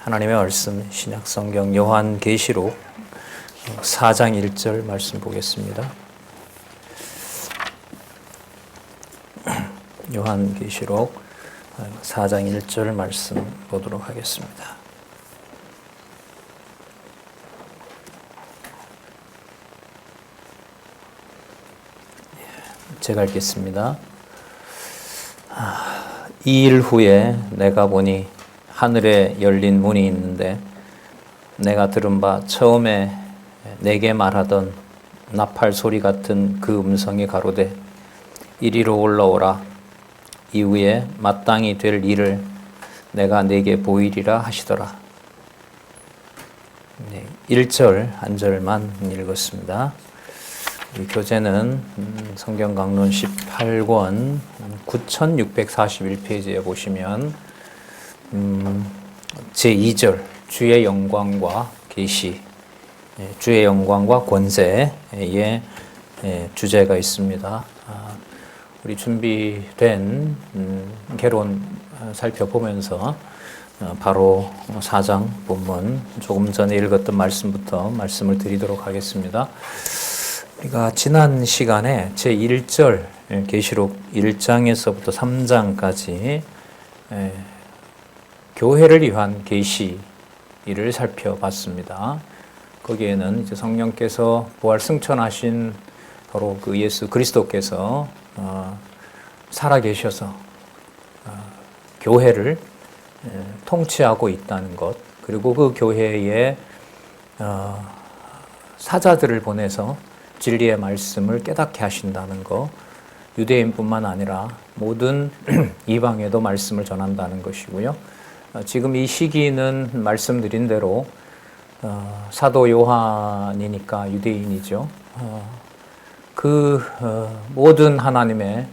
하나님의 말씀 신약성경 요한계시록 4장 1절 말씀 보겠습니다. 요한계시록 4장 1절 말씀 보도록 하겠습니다. 제가 읽겠습니다. 이 일 후에 내가 보니 하늘에 열린 문이 있는데 내가 들은 바 처음에 내게 말하던 나팔 소리 같은 그 음성이 가로되 이리로 올라오라. 이후에 마땅히 될 일을 내가 내게 보이리라 하시더라. 1절 한 절만 읽었습니다. 이 교재는 성경 강론 18권 9641페이지에 보시면 제2절 주의 영광과 계시, 주의 영광과 권세의 주제가 있습니다. 우리 준비된 개론 살펴보면서 바로 4장 본문 조금 전에 읽었던 말씀부터 말씀을 드리도록 하겠습니다. 우리가 지난 시간에 제1절 계시록 1장에서부터 3장까지 교회를 위한 계시를 살펴봤습니다. 거기에는 이제 성령께서 부활 승천하신 바로 그 예수 그리스도께서 살아계셔서 교회를 통치하고 있다는 것, 그리고 그 교회에 사자들을 보내서 진리의 말씀을 깨닫게 하신다는 것, 유대인뿐만 아니라 모든 이방에도 말씀을 전한다는 것이고요. 지금 이 시기는 말씀드린 대로 사도 요한이니까 유대인이죠. 그 모든 하나님의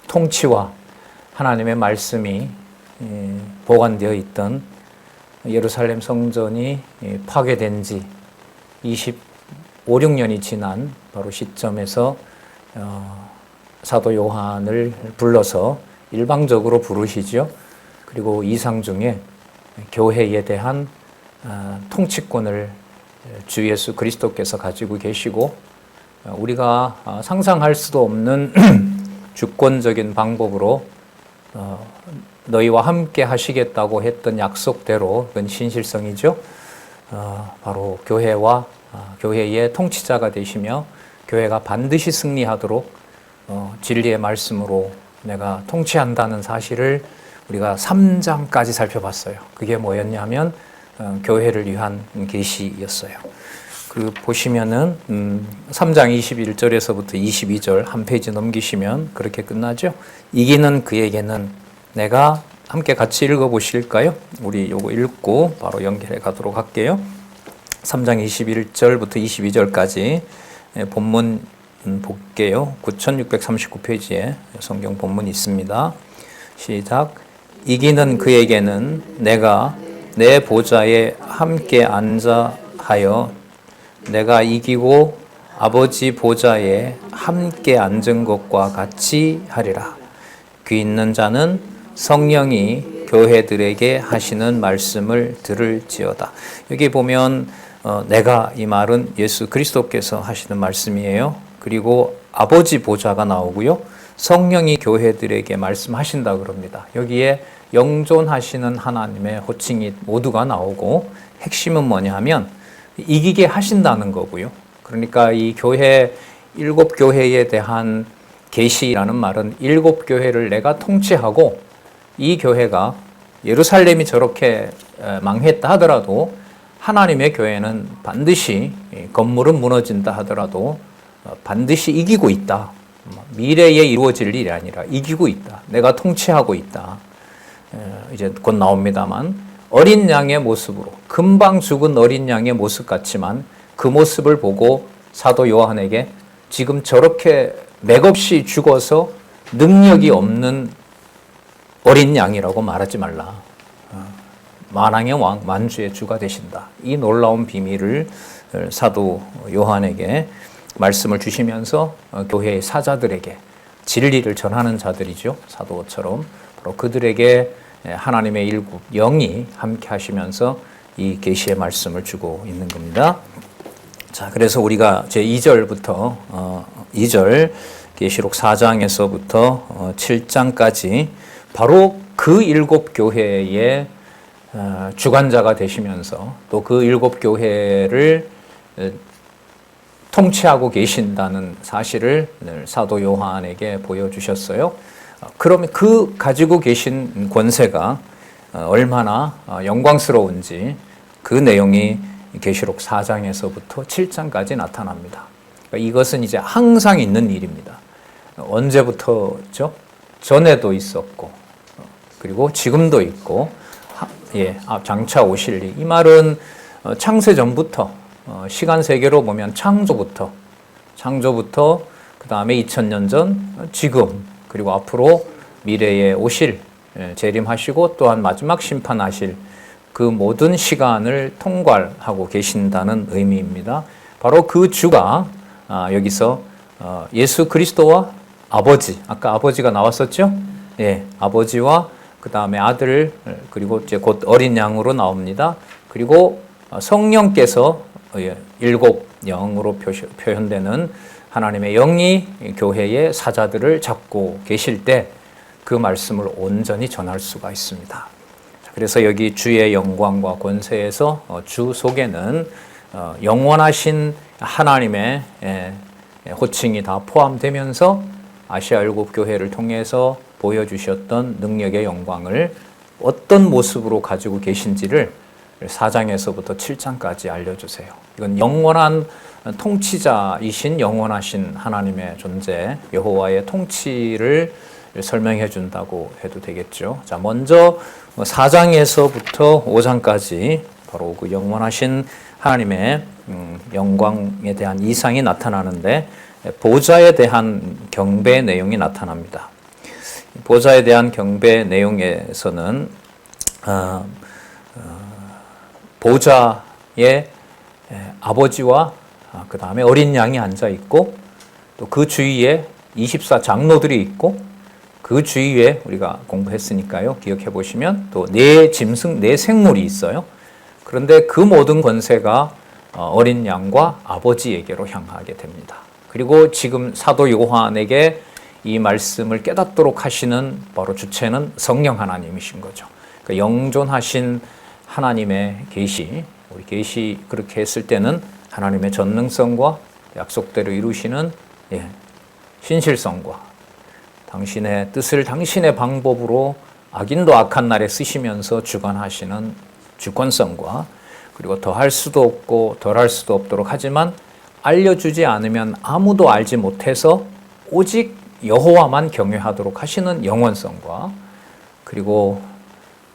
통치와 하나님의 말씀이 보관되어 있던 예루살렘 성전이 파괴된 지 25-6년이 지난 바로 시점에서 사도 요한을 불러서 일방적으로 부르시죠. 그리고 이상 중에 교회에 대한 통치권을 주 예수 그리스도께서 가지고 계시고 우리가 상상할 수도 없는 주권적인 방법으로 너희와 함께 하시겠다고 했던 약속대로 그건 신실성이죠. 바로 교회와 교회의 통치자가 되시며 교회가 반드시 승리하도록 진리의 말씀으로 내가 통치한다는 사실을 우리가 3장까지 살펴봤어요. 그게 뭐였냐면 교회를 위한 계시였어요. 그 보시면은 3장 21절에서부터 22절 한 페이지 넘기시면 그렇게 끝나죠. 이기는 그에게는 내가 함께 같이 읽어보실까요? 우리 요거 읽고 바로 연결해 가도록 할게요. 3장 21절부터 22절까지 본문 볼게요. 9639페이지에 성경 본문이 있습니다. 시작. 이기는 그에게는 내가 내 보좌에 함께 앉아 하여 내가 이기고 아버지 보좌에 함께 앉은 것과 같이 하리라. 귀 있는 자는 성령이 교회들에게 하시는 말씀을 들을지어다. 여기 보면 내가 이 말은 예수 그리스도께서 하시는 말씀이에요. 그리고 아버지 보좌가 나오고요. 성령이 교회들에게 말씀하신다 그럽니다. 여기에 영존하시는 하나님의 호칭이 모두가 나오고 핵심은 뭐냐 하면 이기게 하신다는 거고요. 그러니까 이 교회, 7교회에 대한 계시라는 말은 7교회를 내가 통치하고 이 교회가 예루살렘이 저렇게 망했다 하더라도 하나님의 교회는 반드시 건물은 무너진다 하더라도 반드시 이기고 있다. 미래에 이루어질 일이 아니라 이기고 있다. 내가 통치하고 있다. 이제 곧 나옵니다만 어린 양의 모습으로 금방 죽은 어린 양의 모습 같지만 그 모습을 보고 사도 요한에게 지금 저렇게 맥없이 죽어서 능력이 없는 어린 양이라고 말하지 말라. 만왕의 왕, 만주의 주가 되신다. 이 놀라운 비밀을 사도 요한에게 말씀을 주시면서 교회의 사자들에게 진리를 전하는 자들이죠. 사도처럼 바로 그들에게 하나님의 일곱 영이 함께 하시면서 이 계시의 말씀을 주고 있는 겁니다. 자, 그래서 우리가 제 2절부터 2절 계시록 4장에서부터 7장까지 바로 그 일곱 교회의 주관자가 되시면서 또 그 일곱 교회를 통치하고 계신다는 사실을 늘 사도 요한에게 보여주셨어요. 그러면 그 가지고 계신 권세가 얼마나 영광스러운지 그 내용이 계시록 4장에서부터 7장까지 나타납니다. 그러니까 이것은 이제 항상 있는 일입니다. 언제부터죠? 전에도 있었고 그리고 지금도 있고 장차 오실 일. 이 말은 창세 전부터 시간 세계로 보면 창조부터 그 다음에 2000년 전 지금 그리고 앞으로 미래에 오실 재림하시고 또한 마지막 심판하실 그 모든 시간을 통괄하고 계신다는 의미입니다. 바로 그 주가 여기서 예수 그리스도와 아버지, 아까 아버지가 나왔었죠? 예, 아버지와 그 다음에 아들 그리고 이제 곧 어린 양으로 나옵니다. 그리고 성령께서 일곱 영으로 표현되는 하나님의 영이 교회의 사자들을 잡고 계실 때 그 말씀을 온전히 전할 수가 있습니다. 그래서 여기 주의 영광과 권세에서 주 속에는 영원하신 하나님의 호칭이 다 포함되면서 아시아 일곱 교회를 통해서 보여주셨던 능력의 영광을 어떤 모습으로 가지고 계신지를 4장에서부터 7장까지 알려주세요. 이건 영원한 통치자이신 영원하신 하나님의 존재, 여호와의 통치를 설명해 준다고 해도 되겠죠. 자, 먼저 4장에서부터 5장까지 바로 그 영원하신 하나님의 영광에 대한 이상이 나타나는데 보좌에 대한 경배 내용이 나타납니다. 보좌에 대한 경배 내용에서는 보좌에 아버지와 그 다음에 어린 양이 앉아 있고 또 그 주위에 24장로들이 있고 그 주위에 우리가 공부했으니까요. 기억해 보시면 또 네 짐승, 네 생물이 있어요. 그런데 그 모든 권세가 어린 양과 아버지에게로 향하게 됩니다. 그리고 지금 사도 요한에게 이 말씀을 깨닫도록 하시는 바로 주체는 성령 하나님이신 거죠. 그러니까 영존하신 하나님의 계시, 우리 계시 그렇게 했을 때는 하나님의 전능성과 약속대로 이루시는 신실성과 당신의 뜻을 당신의 방법으로 악인도 악한 날에 쓰시면서 주관하시는 주권성과 그리고 더할 수도 없고 덜할 수도 없도록 하지만 알려주지 않으면 아무도 알지 못해서 오직 여호와만 경외하도록 하시는 영원성과 그리고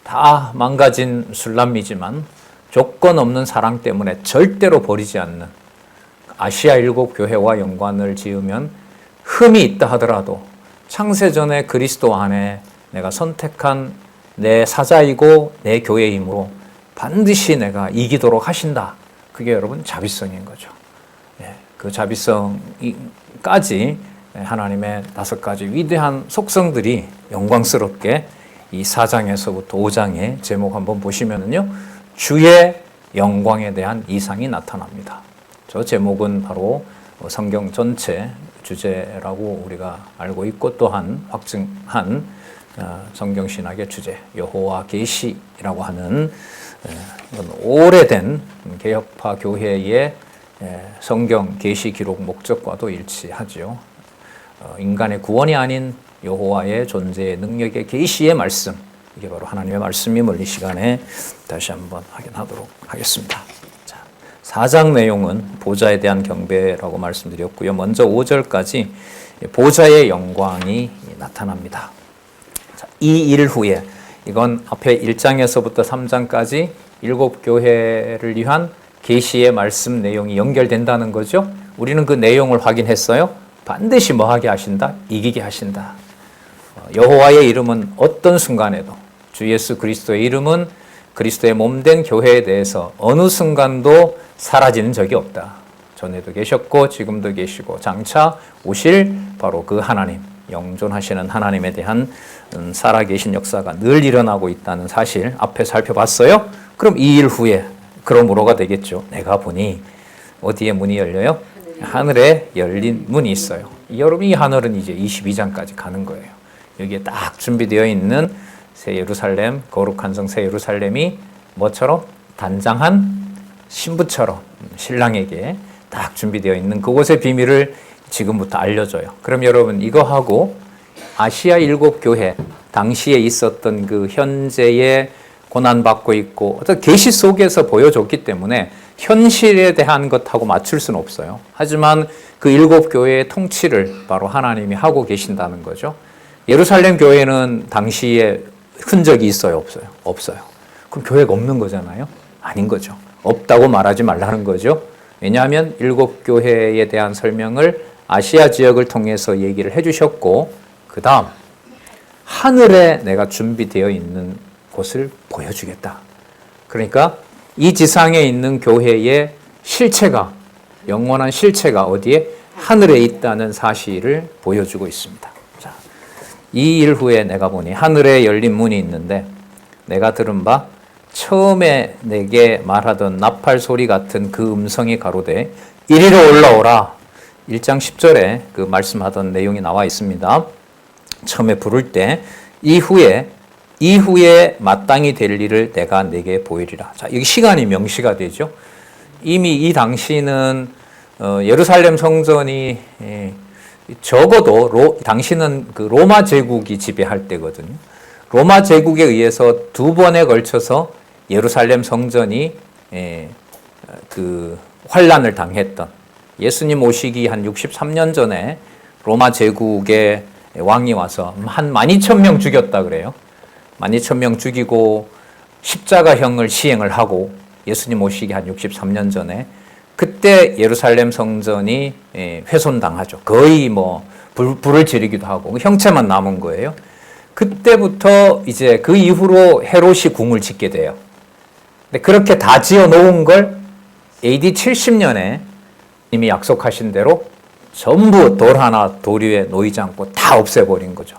다 망가진 술람미지만 조건 없는 사랑 때문에 절대로 버리지 않는 아시아 일곱 교회와 연관을 지으면 흠이 있다 하더라도 창세전에 그리스도 안에 내가 선택한 내 사자이고 내 교회이므로 반드시 내가 이기도록 하신다. 그게 여러분 자비성인 거죠. 그 자비성까지 하나님의 5가지 위대한 속성들이 영광스럽게 이 4장에서부터 5장의 제목 한번 보시면은요, 주의 영광에 대한 이상이 나타납니다. 저 제목은 바로 성경 전체 주제라고 우리가 알고 있고 또한 확증한 성경신학의 주제 여호와 계시라고 하는 오래된 개혁파 교회의 성경 계시 기록 목적과도 일치하죠. 인간의 구원이 아닌 여호와의 존재의 능력의 계시의 말씀, 이게 바로 하나님의 말씀임을 이 시간에 다시 한번 확인하도록 하겠습니다. 4장 내용은 보좌에 대한 경배라고 말씀드렸고요. 먼저 5절까지 보좌의 영광이 나타납니다. 이 일 후에, 이건 앞에 1장에서부터 3장까지 7교회를 위한 계시의 말씀 내용이 연결된다는 거죠. 우리는 그 내용을 확인했어요. 반드시 뭐하게 하신다? 이기게 하신다. 여호와의 이름은 어떤 순간에도, 주 예수 그리스도의 이름은 그리스도의 몸된 교회에 대해서 어느 순간도 사라지는 적이 없다. 전에도 계셨고 지금도 계시고 장차 오실 바로 그 하나님, 영존하시는 하나님에 대한 살아계신 역사가 늘 일어나고 있다는 사실 앞에 살펴봤어요. 그럼 2일 후에 그러므로가 되겠죠. 내가 보니 어디에 문이 열려요? 하늘에 열린 문이 있어요. 여러분, 이 하늘은 이제 22장까지 가는 거예요. 여기에 딱 준비되어 있는 새 예루살렘, 거룩한 성 새 예루살렘이 뭐처럼? 단장한 신부처럼 신랑에게 딱 준비되어 있는 그곳의 비밀을 지금부터 알려줘요. 그럼 여러분, 이거하고 아시아 7교회 당시에 있었던 그 현재의 고난받고 있고 어떤 계시 속에서 보여줬기 때문에 현실에 대한 것하고 맞출 수는 없어요. 하지만 그 7교회의 통치를 바로 하나님이 하고 계신다는 거죠. 예루살렘 교회는 당시에 흔적이 있어요? 없어요? 없어요. 그럼 교회가 없는 거잖아요? 아닌 거죠. 없다고 말하지 말라는 거죠. 왜냐하면 7교회에 대한 설명을 아시아 지역을 통해서 얘기를 해주셨고, 그 다음 하늘에 내가 준비되어 있는 곳을 보여주겠다. 그러니까 이 지상에 있는 교회의 실체가, 영원한 실체가 어디에? 하늘에 있다는 사실을 보여주고 있습니다. 자, 이 일 후에 내가 보니 하늘에 열린 문이 있는데 내가 들은 바 처음에 내게 말하던 나팔 소리 같은 그 음성이 가로되 이리로 올라오라. 1장 10절에 그 말씀하던 내용이 나와 있습니다. 처음에 부를 때 이후에 마땅히 될 일을 내가 내게 보이리라. 자, 여기 시간이 명시가 되죠. 이미 이 당시는 예루살렘 성전이 적어도 당시는 그 로마 제국이 지배할 때거든요. 로마 제국에 의해서 2번에 걸쳐서 예루살렘 성전이 그 환란을 당했던, 예수님 오시기 한 63년 전에 로마 제국의 왕이 와서 한 12,000명 죽였다 그래요. 12,000명 죽이고 십자가형을 시행을 하고 예수님 오시기 한 63년 전에 그때 예루살렘 성전이 훼손당하죠. 거의 뭐 불을 지르기도 하고 형체만 남은 거예요. 그때부터 이제 그 이후로 헤롯이 궁을 짓게 돼요. 근데 그렇게 다 지어 놓은 걸 AD 70년에 이미 약속하신 대로 전부 돌 하나 도리에 놓이지 않고 다 없애버린 거죠.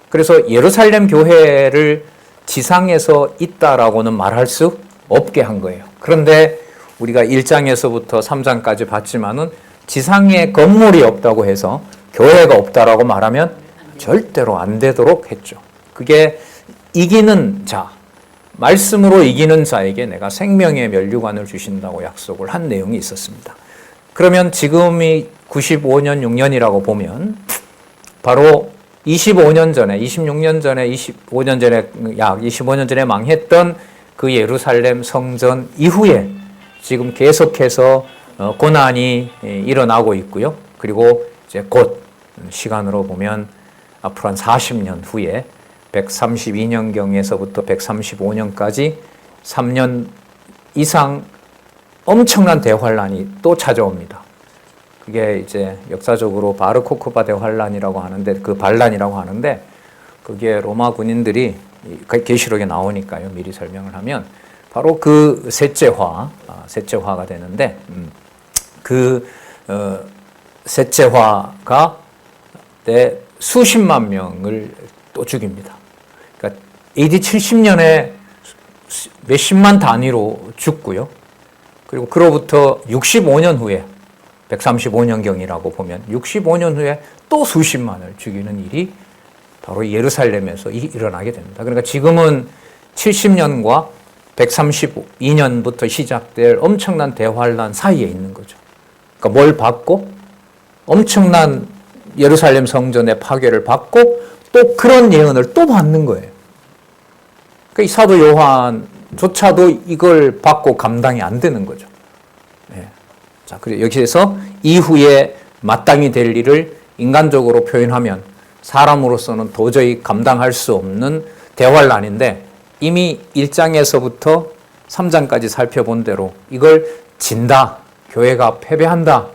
그래서 예루살렘 교회를 지상에서 있다라고는 말할 수 없게 한 거예요. 그런데 우리가 1장에서부터 3장까지 봤지만은 지상에 건물이 없다고 해서 교회가 없다라고 말하면 절대로 안 되도록 했죠. 그게 이기는 자, 말씀으로 이기는 자에게 내가 생명의 면류관을 주신다고 약속을 한 내용이 있었습니다. 그러면 지금이 95년, 6년이라고 보면 바로 25년 전에, 26년 전에, 25년 전에, 약 25년 전에 망했던 그 예루살렘 성전 이후에 지금 계속해서 고난이 일어나고 있고요. 그리고 이제 곧 시간으로 보면 앞으로 한 40년 후에 132년경에서부터 135년까지 3년 이상 엄청난 대환란이 또 찾아옵니다. 그게 이제 역사적으로 바르코크바 대환란이라고 하는데, 그 반란이라고 하는데, 그게 로마 군인들이 계시록에 나오니까요. 미리 설명을 하면 바로 그 셋째화가 되는데, 셋째화가 수십만 명을 또 죽입니다. 그러니까 AD 70년에 몇십만 단위로 죽고요. 그리고 그로부터 65년 후에 135년경이라고 보면 65년 후에 또 수십만을 죽이는 일이 바로 예루살렘에서 일어나게 됩니다. 그러니까 지금은 70년과 132년부터 시작될 엄청난 대환란 사이에 있는 거죠. 그러니까 뭘 받고 엄청난 예루살렘 성전의 파괴를 받고 또 그런 예언을 또 받는 거예요. 그러니까 이 사도 요한조차도 이걸 받고 감당이 안 되는 거죠. 네. 자, 그리고 여기에서 이후에 마땅히 될 일을 인간적으로 표현하면 사람으로서는 도저히 감당할 수 없는 대환란인데, 이미 1장에서부터 3장까지 살펴본 대로 이걸 진다, 교회가 패배한다,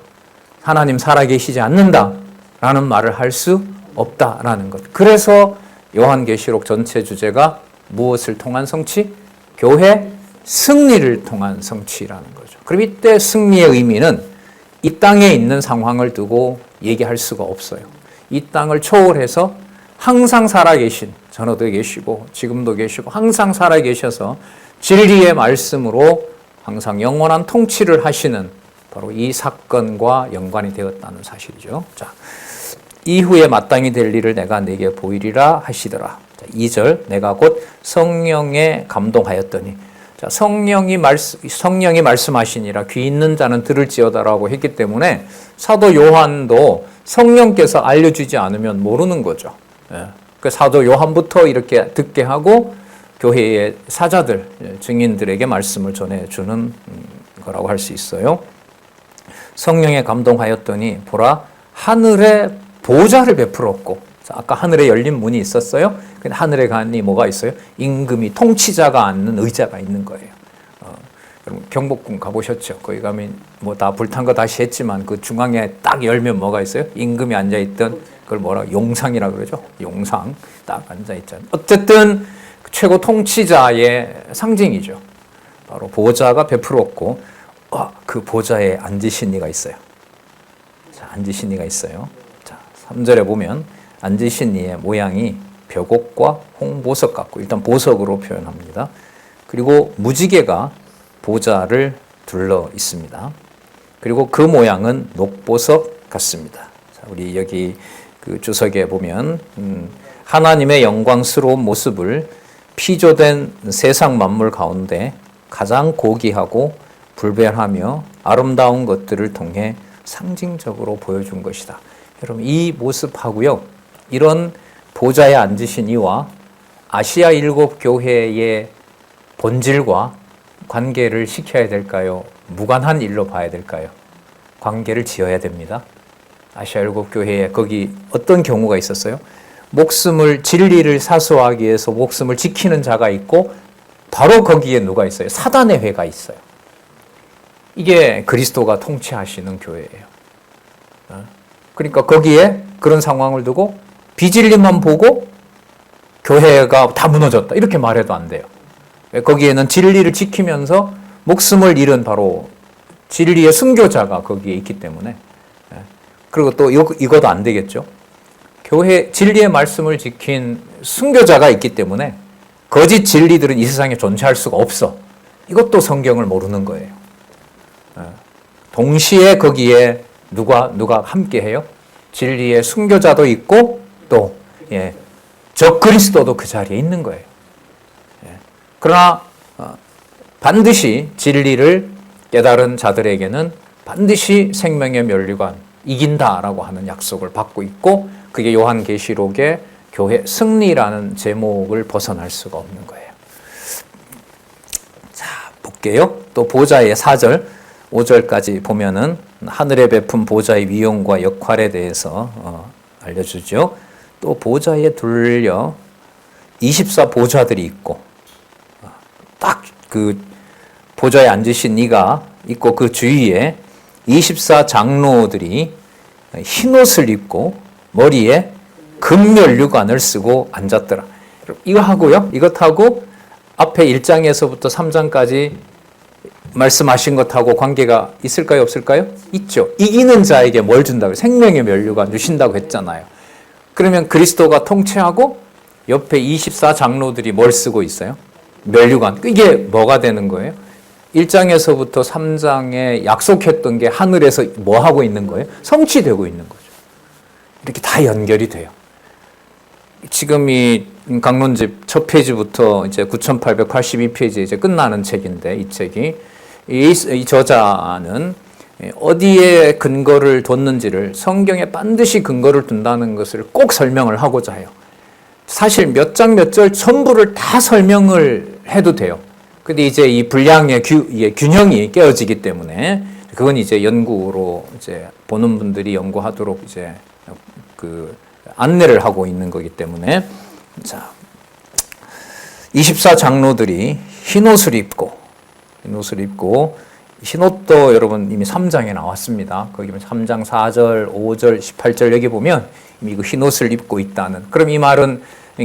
하나님 살아계시지 않는다 라는 말을 할 수 없다라는 것. 그래서 요한계시록 전체 주제가 무엇을 통한 성취? 교회 승리를 통한 성취라는 거죠. 그럼 이때 승리의 의미는 이 땅에 있는 상황을 두고 얘기할 수가 없어요. 이 땅을 초월해서 항상 살아계신, 전에도 계시고 지금도 계시고 항상 살아계셔서 진리의 말씀으로 항상 영원한 통치를 하시는 바로 이 사건과 연관이 되었다는 사실이죠. 자, 이후에 마땅히 될 일을 내가 네게 보이리라 하시더라. 2절, 내가 곧 성령에 감동하였더니, 자, 성령이 말씀하시니라 귀 있는 자는 들을지어다라고 했기 때문에 사도 요한도 성령께서 알려주지 않으면 모르는 거죠. 예. 그 사도 요한부터 이렇게 듣게 하고 교회의 사자들, 증인들에게 말씀을 전해주는 거라고 할 수 있어요. 성령에 감동하였더니 보라, 하늘에 보좌를 베풀었고, 아까 하늘에 열린 문이 있었어요. 근데 하늘에 가니 뭐가 있어요? 임금이, 통치자가 앉는 의자가 있는 거예요. 여러분 경복궁 가보셨죠? 거기 가면 뭐 다 불탄 거 다시 했지만 그 중앙에 딱 열면 뭐가 있어요? 임금이 앉아있던 그걸 뭐라 용상이라 그러죠? 용상 딱 앉아있잖아요. 어쨌든 최고 통치자의 상징이죠. 바로 보좌가 베풀었고, 그 보좌에 앉으신 이가 있어요. 자, 앉으신 이가 있어요. 자, 3절에 보면 앉으신 이의 모양이 벽옥과 홍보석 같고, 일단 보석으로 표현합니다. 그리고 무지개가 보좌를 둘러 있습니다. 그리고 그 모양은 녹보석 같습니다. 자, 우리 여기 그 주석에 보면 하나님의 영광스러운 모습을 피조된 세상 만물 가운데 가장 고귀하고 불변하며 아름다운 것들을 통해 상징적으로 보여준 것이다. 여러분 이 모습하고요, 이런 보좌에 앉으신 이와 아시아 7교회의 본질과 관계를 시켜야 될까요? 무관한 일로 봐야 될까요? 관계를 지어야 됩니다. 아시아 7교회에 거기 어떤 경우가 있었어요? 진리를 사수하기 위해서 목숨을 지키는 자가 있고, 바로 거기에 누가 있어요? 사단의 회가 있어요. 이게 그리스도가 통치하시는 교회예요. 그러니까 거기에 그런 상황을 두고 비진리만 보고 교회가 다 무너졌다 이렇게 말해도 안 돼요. 거기에는 진리를 지키면서 목숨을 잃은 바로 진리의 순교자가 거기에 있기 때문에, 그리고 또 이것도 안 되겠죠. 교회 진리의 말씀을 지킨 순교자가 있기 때문에 거짓 진리들은 이 세상에 존재할 수가 없어. 이것도 성경을 모르는 거예요. 동시에 거기에 누가 함께해요? 진리의 순교자도 있고 또 적그리스도도 그 자리에 있는 거예요. 그러나 반드시 진리를 깨달은 자들에게는 반드시 생명의 면류관 이긴다라고 하는 약속을 받고 있고, 그게 요한계시록의 교회 승리라는 제목을 벗어날 수가 없는 거예요. 자, 볼게요. 또 보좌의 4절, 5절까지 보면은 하늘에 베푼 보좌의 위용과 역할에 대해서 알려주죠. 또 보좌에 둘려 24보좌들이 있고, 딱 그 보좌에 앉으신 이가 있고 그 주위에 24장로들이 흰옷을 입고 머리에 금면류관을 쓰고 앉았더라. 이거 하고요. 이것하고 앞에 1장에서부터 3장까지 말씀하신 것하고 관계가 있을까요? 없을까요? 있죠. 이기는 자에게 뭘 준다고? 생명의 면류관 주신다고 했잖아요. 그러면 그리스도가 통치하고 옆에 24장로들이 뭘 쓰고 있어요? 면류관. 이게 뭐가 되는 거예요? 1장에서부터 3장에 약속했던 게 하늘에서 뭐 하고 있는 거예요? 성취되고 있는 거죠. 이렇게 다 연결이 돼요. 지금 이 강론집 첫 페이지부터 이제 9882페이지에 이제 끝나는 책인데, 이 책이 이 저자는 어디에 근거를 뒀는지를, 성경에 반드시 근거를 둔다는 것을 꼭 설명을 하고자 해요. 사실 몇 장 몇 절 전부를 다 설명을 해도 돼요. 근데 이제 이 분량의 균형이 깨어지기 때문에 그건 이제 연구로 이제 보는 분들이 연구하도록 이제 그 안내를 하고 있는 거기 때문에, 자, 24장로들이 흰옷을 입고 흰옷도 여러분 이미 3장에 나왔습니다. 거기 3장 4절, 5절, 18절 여기 보면 이미 그 흰옷을 입고 있다는, 그럼 이 말은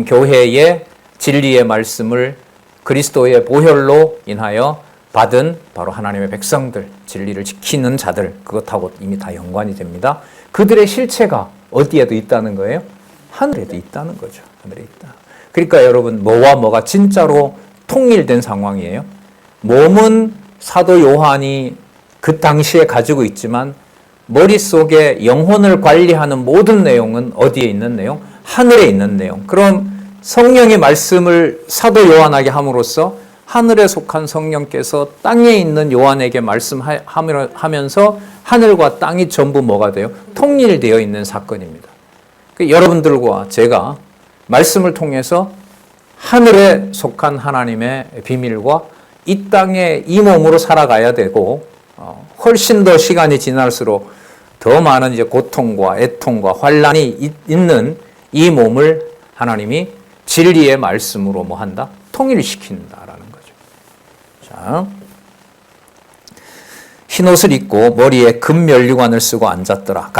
교회의 진리의 말씀을 그리스도의 보혈로 인하여 받은 바로 하나님의 백성들, 진리를 지키는 자들, 그것하고 이미 다 연관이 됩니다. 그들의 실체가 어디에도 있다는 거예요? 하늘에도 있다는 거죠. 하늘에 있다. 그러니까 여러분, 뭐와 뭐가 진짜로 통일된 상황이에요. 몸은 사도 요한이 그 당시에 가지고 있지만 머릿속에 영혼을 관리하는 모든 내용은 어디에 있는 내용? 하늘에 있는 내용. 그럼 성령의 말씀을 사도 요한에게 함으로써 하늘에 속한 성령께서 땅에 있는 요한에게 말씀하면서 하늘과 땅이 전부 뭐가 돼요? 통일되어 있는 사건입니다. 여러분들과 제가 말씀을 통해서 하늘에 속한 하나님의 비밀과 이 땅에 이 몸으로 살아가야 되고, 훨씬 더 시간이 지날수록 더 많은 이제 고통과 애통과 환란이 있는 이 몸을 하나님이 진리의 말씀으로 뭐 한다? 통일시킨다라는 거죠. 자, 흰옷을 입고 머리에 금면류관을 쓰고 앉았더라.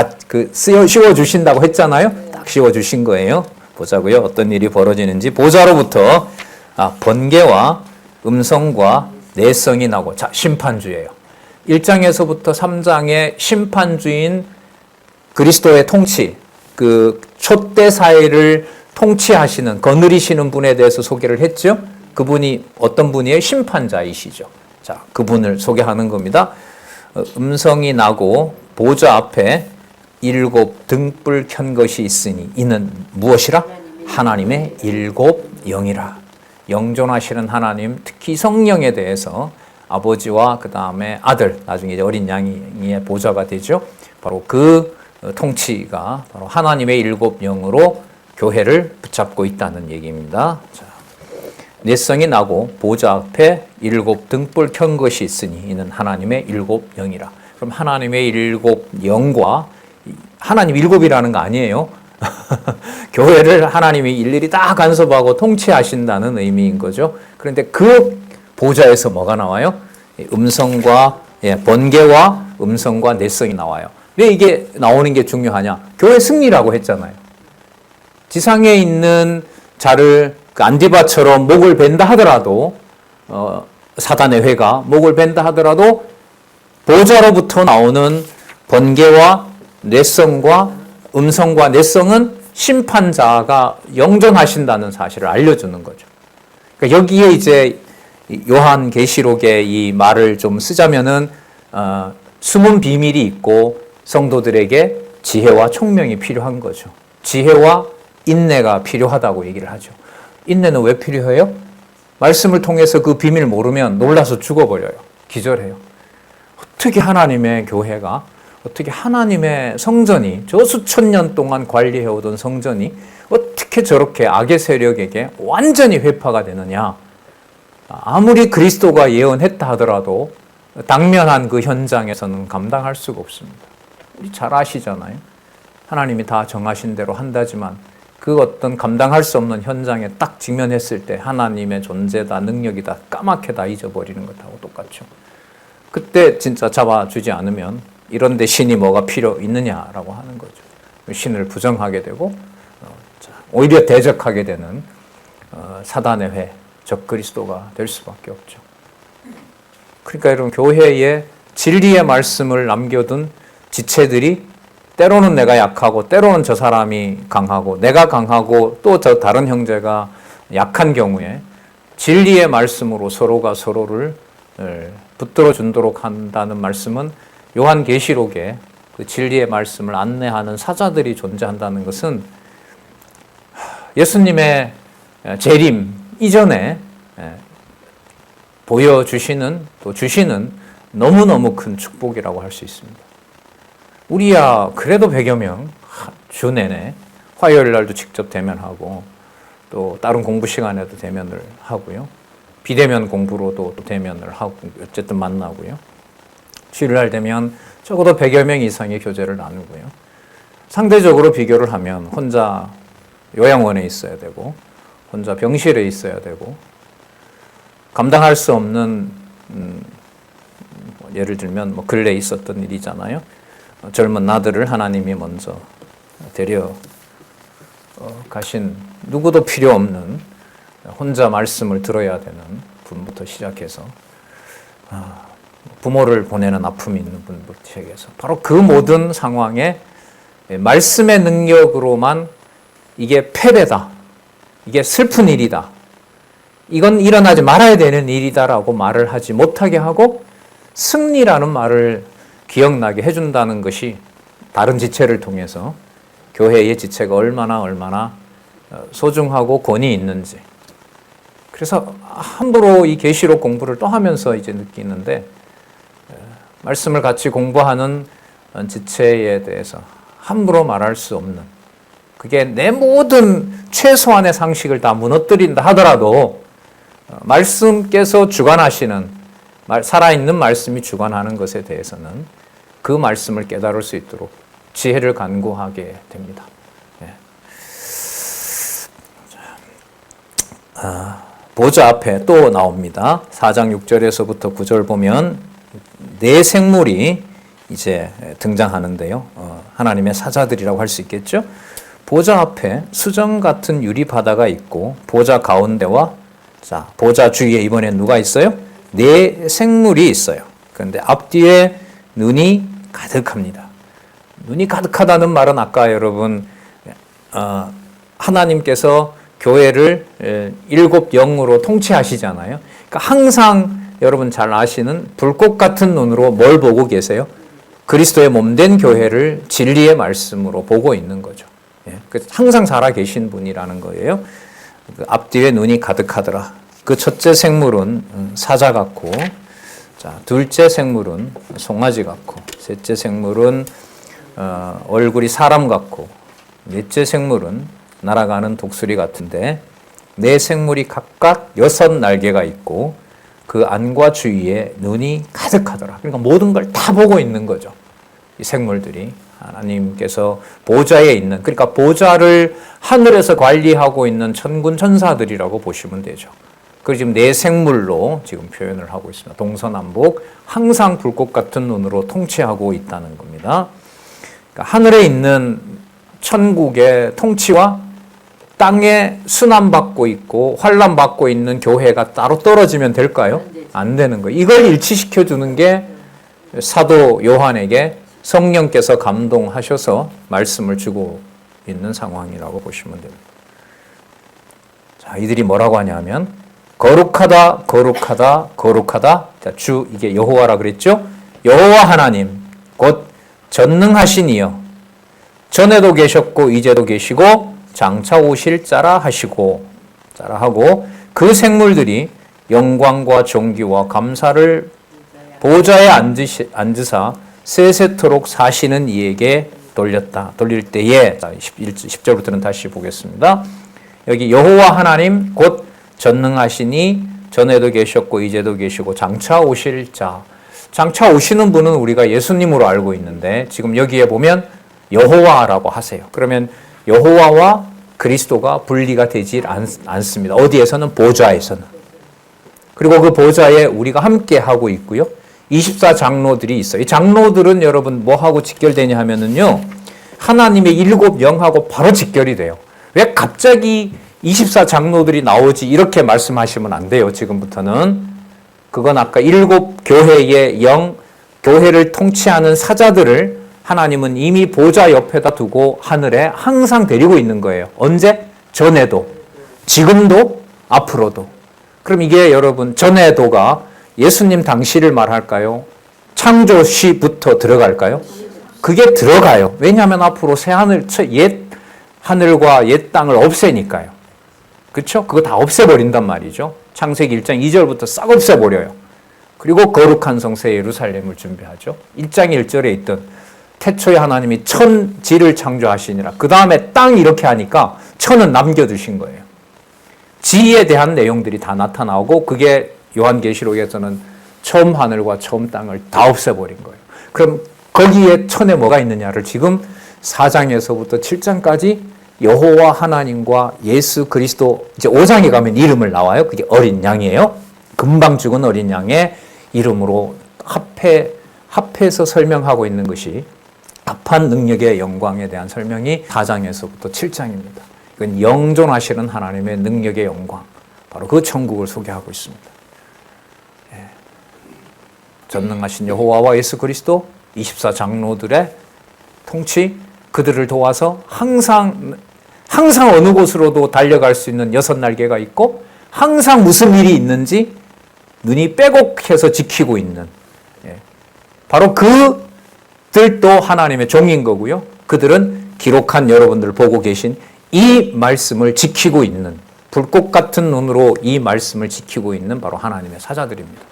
씌워주신다고 했잖아요. 딱 씌워주신 거예요. 보자고요. 어떤 일이 벌어지는지. 보좌로부터 번개와 음성과 내성이 나고, 자, 심판주예요. 1장에서부터 3장의 심판주인 그리스도의 통치, 그 촛대 사회를 통치하시는, 거느리시는 분에 대해서 소개를 했죠. 그분이 어떤 분이에요? 심판자이시죠. 자, 그분을 소개하는 겁니다. 음성이 나고 보좌 앞에 7 등불 켠 것이 있으니 이는 무엇이라? 하나님의 7 영이라. 영존하시는 하나님, 특히 성령에 대해서 아버지와 그 다음에 아들, 나중에 이제 어린 양의 보좌가 되죠. 바로 그 통치가 바로 하나님의 7 영으로 교회를 붙잡고 있다는 얘기입니다. 자, 내성이 나고 보좌 앞에 7 등불 켠 것이 있으니 이는 하나님의 7 영이라. 그럼 하나님의 7 영과, 하나님 7이라는 거 아니에요. 교회를 하나님이 일일이 다 간섭하고 통치하신다는 의미인 거죠. 그런데 그 보좌에서 뭐가 나와요? 음성과, 번개와 음성과 내성이 나와요. 왜 이게 나오는 게 중요하냐? 교회 승리라고 했잖아요. 지상에 있는 자를 그 안디바처럼 목을 벤다 하더라도, 사단의 회가 목을 벤다 하더라도 보좌로부터 나오는 번개와 내성과 음성과 내성은 심판자가 영존하신다는 사실을 알려주는 거죠. 그러니까 여기에 이제 요한 계시록의 이 말을 좀 쓰자면은, 숨은 비밀이 있고 성도들에게 지혜와 총명이 필요한 거죠. 지혜와 인내가 필요하다고 얘기를 하죠. 인내는 왜 필요해요? 말씀을 통해서 그 비밀 모르면 놀라서 죽어버려요. 기절해요. 어떻게 하나님의 교회가, 어떻게 하나님의 성전이, 저 수천 년 동안 관리해오던 성전이 어떻게 저렇게 악의 세력에게 완전히 회파가 되느냐. 아무리 그리스도가 예언했다 하더라도 당면한 그 현장에서는 감당할 수가 없습니다. 우리 잘 아시잖아요. 하나님이 다 정하신 대로 한다지만 그 어떤 감당할 수 없는 현장에 딱 직면했을 때 하나님의 존재다, 능력이다, 까맣게 다 잊어버리는 것하고 똑같죠. 그때 진짜 잡아주지 않으면 이런데 신이 뭐가 필요 있느냐라고 하는 거죠. 신을 부정하게 되고 오히려 대적하게 되는 사단의 회, 적그리스도가 될 수밖에 없죠. 그러니까 여러분, 교회에 진리의 말씀을 남겨둔 지체들이 때로는 내가 약하고 때로는 저 사람이 강하고 내가 강하고 또 저 다른 형제가 약한 경우에 진리의 말씀으로 서로가 서로를 붙들어 준도록 한다는 말씀은, 요한계시록에 그 진리의 말씀을 안내하는 사자들이 존재한다는 것은 예수님의 재림 이전에 보여주시는, 또 주시는 너무너무 큰 축복이라고 할 수 있습니다. 우리야 그래도 100여 명 주 내내 화요일 날도 직접 대면하고 또 다른 공부 시간에도 대면을 하고요. 비대면 공부로도 또 대면을 하고 어쨌든 만나고요. 주일날 되면 적어도 100여 명 이상의 교제를 나누고요. 상대적으로 비교를 하면 혼자 요양원에 있어야 되고 혼자 병실에 있어야 되고 감당할 수 없는, 예를 들면 뭐 근래에 있었던 일이잖아요. 젊은 나들을 하나님이 먼저 데려 가신, 누구도 필요 없는 혼자 말씀을 들어야 되는 분부터 시작해서 부모를 보내는 아픔이 있는 분부터 시작해서 바로 그 모든 상황에 말씀의 능력으로만 이게 패배다, 이게 슬픈 일이다, 이건 일어나지 말아야 되는 일이다라고 말을 하지 못하게 하고 승리라는 말을 기억나게 해준다는 것이 다른 지체를 통해서 교회의 지체가 얼마나 소중하고 권위 있는지. 그래서 함부로 이 계시록 공부를 또 하면서 이제 느끼는데, 말씀을 같이 공부하는 지체에 대해서 함부로 말할 수 없는, 그게 내 모든 최소한의 상식을 다 무너뜨린다 하더라도 말씀께서 주관하시는, 살아있는 말씀이 주관하는 것에 대해서는 그 말씀을 깨달을 수 있도록 지혜를 간구하게 됩니다. 보좌 앞에 또 나옵니다. 4장 6절에서부터 9절 보면 네 생물이 이제 등장하는데요. 하나님의 사자들이라고 할 수 있겠죠. 보좌 앞에 수정 같은 유리 바다가 있고, 보좌 가운데와 보좌 주위에 이번엔 누가 있어요? 네 생물이 있어요. 그런데 앞뒤에 눈이 가득합니다. 눈이 가득하다는 말은 아까 여러분 하나님께서 교회를 7영으로 통치하시잖아요. 그러니까 항상 여러분 잘 아시는 불꽃 같은 눈으로 뭘 보고 계세요? 그리스도의 몸된 교회를 진리의 말씀으로 보고 있는 거죠. 항상 살아계신 분이라는 거예요. 앞뒤에 눈이 가득하더라. 그 첫째 생물은 사자 같고, 둘째 생물은 송아지 같고, 셋째 생물은 얼굴이 사람 같고, 넷째 생물은 날아가는 독수리 같은데, 네 생물이 각각 6날개가 있고 그 안과 주위에 눈이 가득하더라. 그러니까 모든 걸 다 보고 있는 거죠. 이 생물들이 하나님께서 보좌에 있는, 그러니까 보좌를 하늘에서 관리하고 있는 천군 천사들이라고 보시면 되죠. 그리고 지금 네 생물로 지금 표현을 하고 있습니다. 동서남북 항상 불꽃 같은 눈으로 통치하고 있다는 겁니다. 그러니까 하늘에 있는 천국의 통치와 땅에 순환받고 있고 환란받고 있는 교회가 따로 떨어지면 될까요? 안 되는 거예요. 이걸 일치시켜 주는 게 사도 요한에게 성령께서 감동하셔서 말씀을 주고 있는 상황이라고 보시면 됩니다. 자, 이들이 뭐라고 하냐면 거룩하다, 거룩하다, 거룩하다. 자, 이게 여호와라 그랬죠? 여호와 하나님, 곧 전능하신 이여, 전에도 계셨고 이제도 계시고 장차 오실 자라 하시고, 그 생물들이 영광과 존귀와 감사를 보좌에 앉으사 세세토록 사시는 이에게 돌릴 때에, 10절부터는 다시 보겠습니다. 여기 여호와 하나님 곧 전능하시니 전에도 계셨고 이제도 계시고 장차 오실 자. 장차 오시는 분은 우리가 예수님으로 알고 있는데 지금 여기에 보면 여호와라고 하세요. 그러면 여호와와 그리스도가 분리가 되질 않습니다. 어디에서는? 보좌에서는. 그리고 그 보좌에 우리가 함께 하고 있고요. 24장로들이 있어요. 이 장로들은 여러분 뭐하고 직결되냐 하면은요, 하나님의 7 영하고 바로 직결이 돼요. 왜 갑자기 24장로들이 나오지 이렇게 말씀하시면 안 돼요. 지금부터는. 그건 아까 7 교회의 영, 교회를 통치하는 사자들을 하나님은 이미 보좌 옆에다 두고 하늘에 항상 데리고 있는 거예요. 언제? 전에도, 지금도, 앞으로도. 그럼 이게 여러분 전에도가 예수님 당시를 말할까요? 창조 시부터 들어갈까요? 그게 들어가요. 왜냐하면 앞으로 새 하늘, 옛 하늘과 옛 땅을 없애니까요. 그렇죠? 그거 다 없애버린단 말이죠. 창세기 1장 2절부터 싹 없애버려요. 그리고 거룩한 성 새 예루살렘을 준비하죠. 1장 1절에 있던 태초에 하나님이 천지를 창조하시니라. 그 다음에 땅 이렇게 하니까 천은 남겨두신 거예요. 지에 대한 내용들이 다 나타나고 그게 요한계시록에서는 처음 하늘과 처음 땅을 다 없애버린 거예요. 그럼 거기에 천에 뭐가 있느냐를 지금 4장에서부터 7장까지 여호와 하나님과 예수 그리스도, 이제 5장에 가면 이름을 나와요. 그게 어린 양이에요. 금방 죽은 어린 양의 이름으로 합해서 설명하고 있는 것이 합한 능력의 영광에 대한 설명이 4장에서부터 7장입니다. 이건 영존하시는 하나님의 능력의 영광, 바로 그 천국을 소개하고 있습니다. 전능하신 여호와와 예수 그리스도, 24장로들의 통치, 그들을 도와서 항상 어느 곳으로도 달려갈 수 있는 6날개가 있고 항상 무슨 일이 있는지 눈이 빼곡해서 지키고 있는, 바로 그들도 하나님의 종인 거고요. 그들은 기록한 여러분들 보고 계신 이 말씀을 지키고 있는, 불꽃 같은 눈으로 이 말씀을 지키고 있는 바로 하나님의 사자들입니다.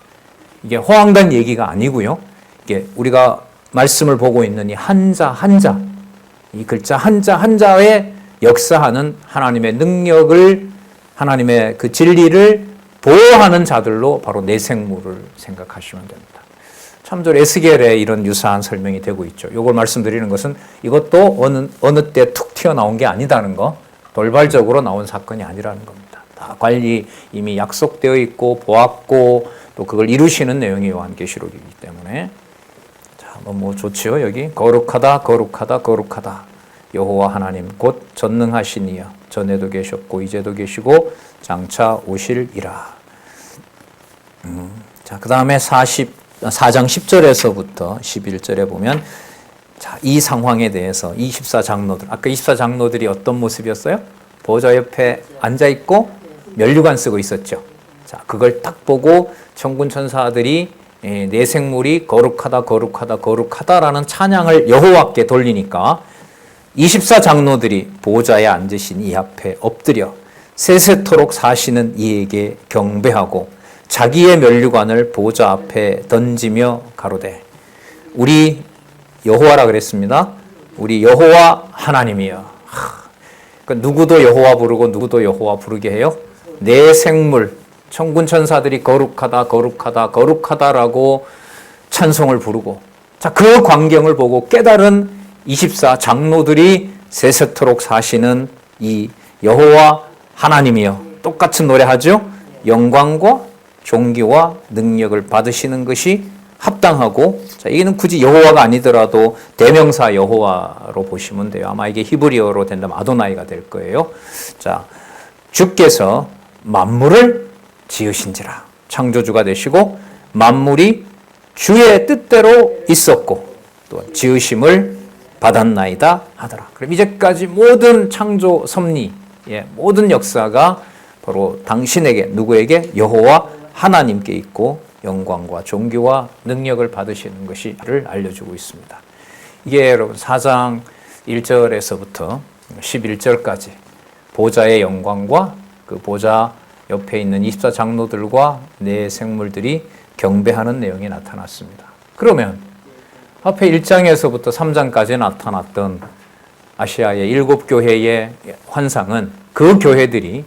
이게 허황된 얘기가 아니고요. 이게 우리가 말씀을 보고 있는 이 한자 한자, 이 글자 한자 한자에 역사하는 하나님의 능력을, 하나님의 그 진리를 보호하는 자들로 바로 내생물을 생각하시면 됩니다. 참조로 에스겔에 이런 유사한 설명이 되고 있죠. 이걸 말씀드리는 것은 이것도 어느 때 툭 튀어나온 게 아니다는 거, 돌발적으로 나온 사건이 아니라는 겁니다. 다 관리 이미 약속되어 있고 보았고 또 그걸 이루시는 내용이 요한계시록이기 때문에. 자, 뭐 좋지요. 여기 거룩하다 거룩하다 거룩하다 여호와 하나님 곧 전능하신 이여, 전에도 계셨고 이제도 계시고 장차 오실이라. 자, 그 다음에 4장 10절에서부터 11절에 보면, 자, 이 상황에 대해서 24장로들, 아까 24장로들이 어떤 모습이었어요? 보좌 옆에 앉아있고 면류관 쓰고 있었죠. 자, 그걸 딱 보고 천군 천사들이 내 생물이 거룩하다 거룩하다 거룩하다라는 찬양을 여호와께 돌리니까 24장로들이 보좌에 앉으신 이 앞에 엎드려 세세토록 사시는 이에게 경배하고 자기의 면류관을 보좌 앞에 던지며 가로되, 우리 여호와라 그랬습니다. 우리 여호와 하나님이여. 그러니까 누구도 여호와 부르고 누구도 여호와 부르게 해요? 내 생물, 천군 천사들이 거룩하다 거룩하다 거룩하다라고 찬송을 부르고, 자, 그 광경을 보고 깨달은 24장로들이 세세토록 사시는 이 여호와 하나님이여. 똑같은 노래 하죠? 영광과 존귀와 능력을 받으시는 것이 합당하고, 자, 이게는 굳이 여호와가 아니더라도 대명사 여호와로 보시면 돼요. 아마 이게 히브리어로 된다면 아도나이가 될 거예요. 자, 주께서 만물을 지으신지라. 창조주가 되시고 만물이 주의 뜻대로 있었고 또 지으심을 받았나이다 하더라. 그럼 이제까지 모든 창조 섭리, 모든 역사가 바로 당신에게, 누구에게? 여호와 하나님께 있고 영광과 존귀와 능력을 받으시는 것이를 알려주고 있습니다. 이게 여러분 4장 1절에서부터 11절까지 보좌의 영광과 그 보좌 옆에 있는 24장로들과 내 생물들이 경배하는 내용이 나타났습니다. 그러면 앞에 1장에서부터 3장까지 나타났던 아시아의 7교회의 환상은 그 교회들이